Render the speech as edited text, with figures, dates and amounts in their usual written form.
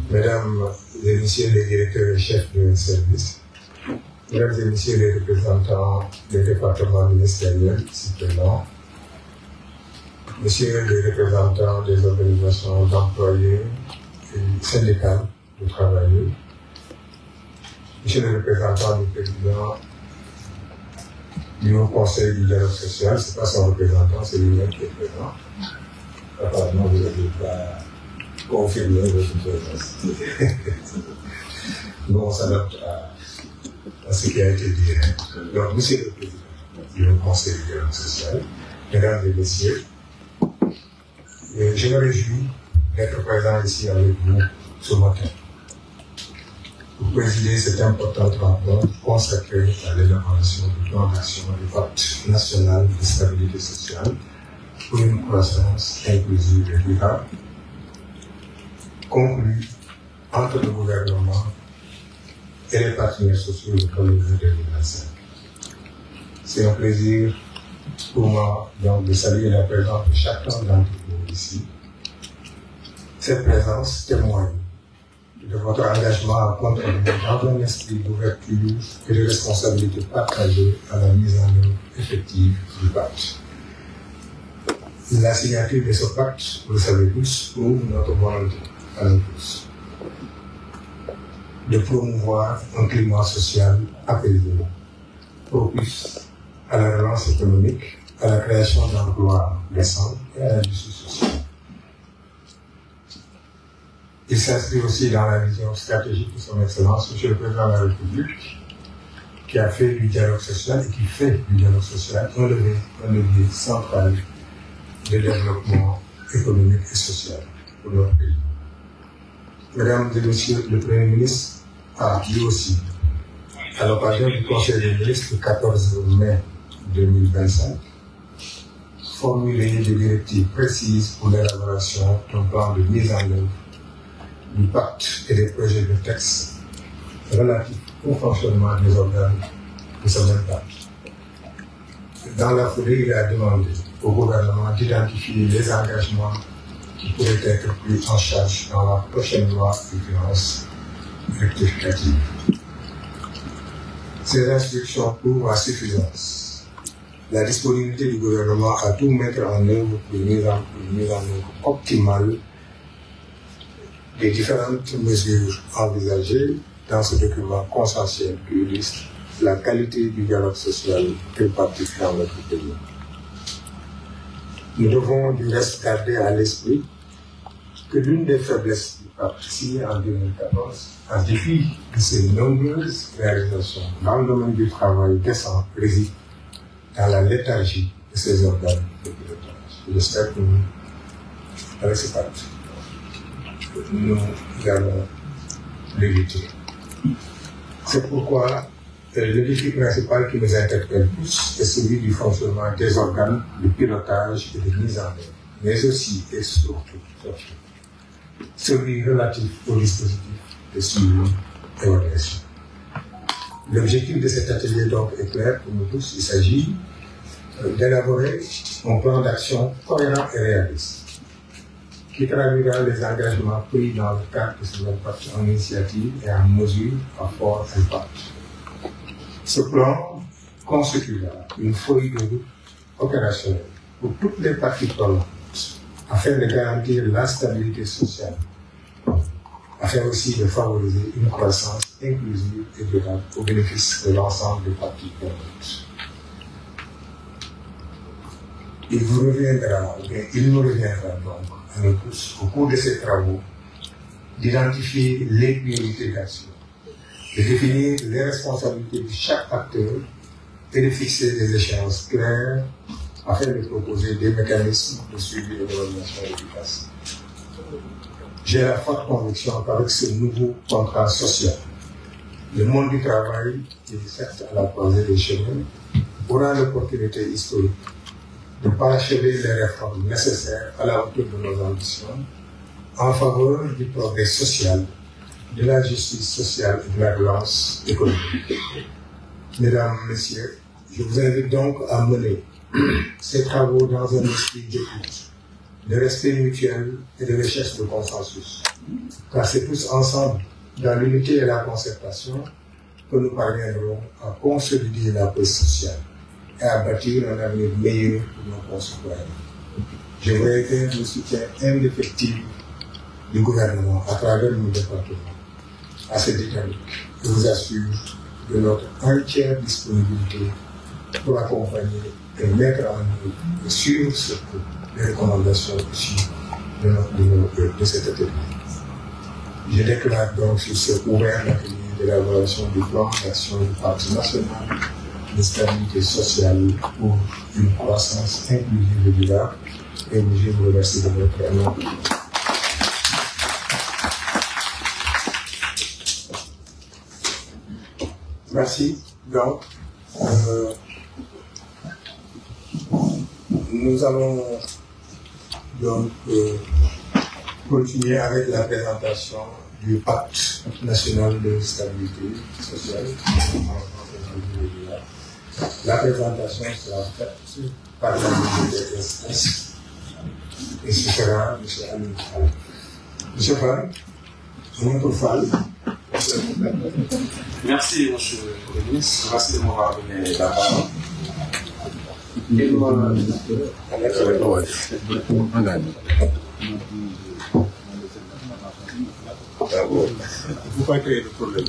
Mesdames et messieurs les directeurs et chefs de service, mesdames et messieurs les représentants des départements ministériels ici présents, messieurs les représentants des organisations d'employés et syndicales de travailleurs, monsieur le représentant du président du Haut Conseil du dialogue social, ce n'est pas son représentant, c'est lui-même qui est présent. Apparemment, vous n'avez pas confirmé votre présence. Nous, on s'adapte à ce qui a été dit. Donc, monsieur le président du Haut Conseil du dialogue social, mesdames et messieurs, je me réjouis d'être présent ici avec vous ce matin pour présider cette importante rencontre consacrée à l'élaboration du plan d'action du Pacte national de stabilité sociale pour une croissance inclusive et durable, conclu entre le gouvernement et les partenaires sociaux du 1er juin 2025. C'est un plaisir pour moi donc de saluer la présence de chacun d'entre vous ici. Cette présence témoigne de votre engagement à contribuer dans un esprit d'ouverture et de responsabilité partagée à la mise en œuvre effective du pacte. La signature de ce pacte, vous le savez tous, prouve notre volonté à nous tous de promouvoir un climat social apaisé, propice à la relance économique, à la création d'emplois décents et à la justice sociale. Il s'inscrit aussi dans la vision stratégique de son Excellence, M. le Président de la République, qui a fait du dialogue social et qui fait du dialogue social un levier central de développement économique et social pour notre pays. Mesdames et messieurs, le Premier ministre a lui aussi, à l'occasion du Conseil des ministres du 14 mai 2025, formulé des directives précises pour l'élaboration d'un plan de mise en œuvre du pacte et des projets de texte relatifs au fonctionnement des organes de ce même pacte. Dans la foulée, il a demandé au gouvernement d'identifier les engagements qui pourraient être pris en charge dans la prochaine loi de finances rectificative. Ces instructions prouvent à suffisance la disponibilité du gouvernement à tout mettre en œuvre pour une mise en œuvre optimale des différentes mesures envisagées dans ce document consensuel qui illustre la qualité du dialogue social que pratique dans notre pays. Nous devons du reste garder à l'esprit que l'une des faiblesses du pacte signé en 2014, en dépit de ses nombreuses réalisations dans le domaine du travail décent, réside dans la léthargie de ses organes de pilotage. J'espère que nous, avec ce pacte, nous allons l'éviter. C'est pourquoi le défi principal qui nous interpelle tous est celui du fonctionnement des organes de pilotage et de mise en œuvre, mais aussi et surtout celui relatif au dispositif de suivi et organisation. L'objectif de cet atelier donc est clair pour nous tous. Il s'agit d'élaborer un plan d'action cohérent et réaliste qui traduira les engagements pris dans le cadre de ce même pacte en initiative et en mesure à fort impact. Ce plan constituera une feuille de route opérationnelle pour toutes les parties prenantes afin de garantir la stabilité sociale, afin aussi de favoriser une croissance inclusive et durable au bénéfice de l'ensemble des parties prenantes. Il nous reviendra donc à nous tous, au cours de ces travaux, d'identifier les priorités d'action, de définir les responsabilités de chaque acteur et de fixer des échéances claires afin de proposer des mécanismes de suivi et d'évaluation efficaces. J'ai la forte conviction qu'avec ce nouveau contrat social, le monde du travail, qui est certes à la croisée des chemins, aura l'opportunité historique de parachever les réformes nécessaires à la hauteur de nos ambitions en faveur du progrès social, de la justice sociale et de la relance économique. Mesdames, Messieurs, je vous invite donc à mener ces travaux dans un esprit d'écoute de respect mutuel et de recherche de consensus. Car c'est tous ensemble, dans l'unité et la concertation, que nous parviendrons à consolider la paix sociale et à bâtir un avenir meilleur pour nos concitoyens. Je vous réitère le soutien indéfectible du gouvernement à travers nos départements à cette dynamique. Je vous assure de notre entière disponibilité pour accompagner et mettre en œuvre et suivre surtout les recommandations issues de cet atelier. Je déclare donc sur ce ouvert l'atelier d'élaboration du plan d'action du Parti national de stabilité sociale pour une croissance inclusive et durable. Et je vous remercie de votre amour. Merci. Donc, nous allons donc continuer avec la présentation du Pacte national de stabilité sociale. La présentation sera faite par la DGS et ce sera M. Amin Fall. M. Fall, notre Fall. Merci, M. le ministre. Merci de m'avoir donné la parole. Vous pouvez créer le problème.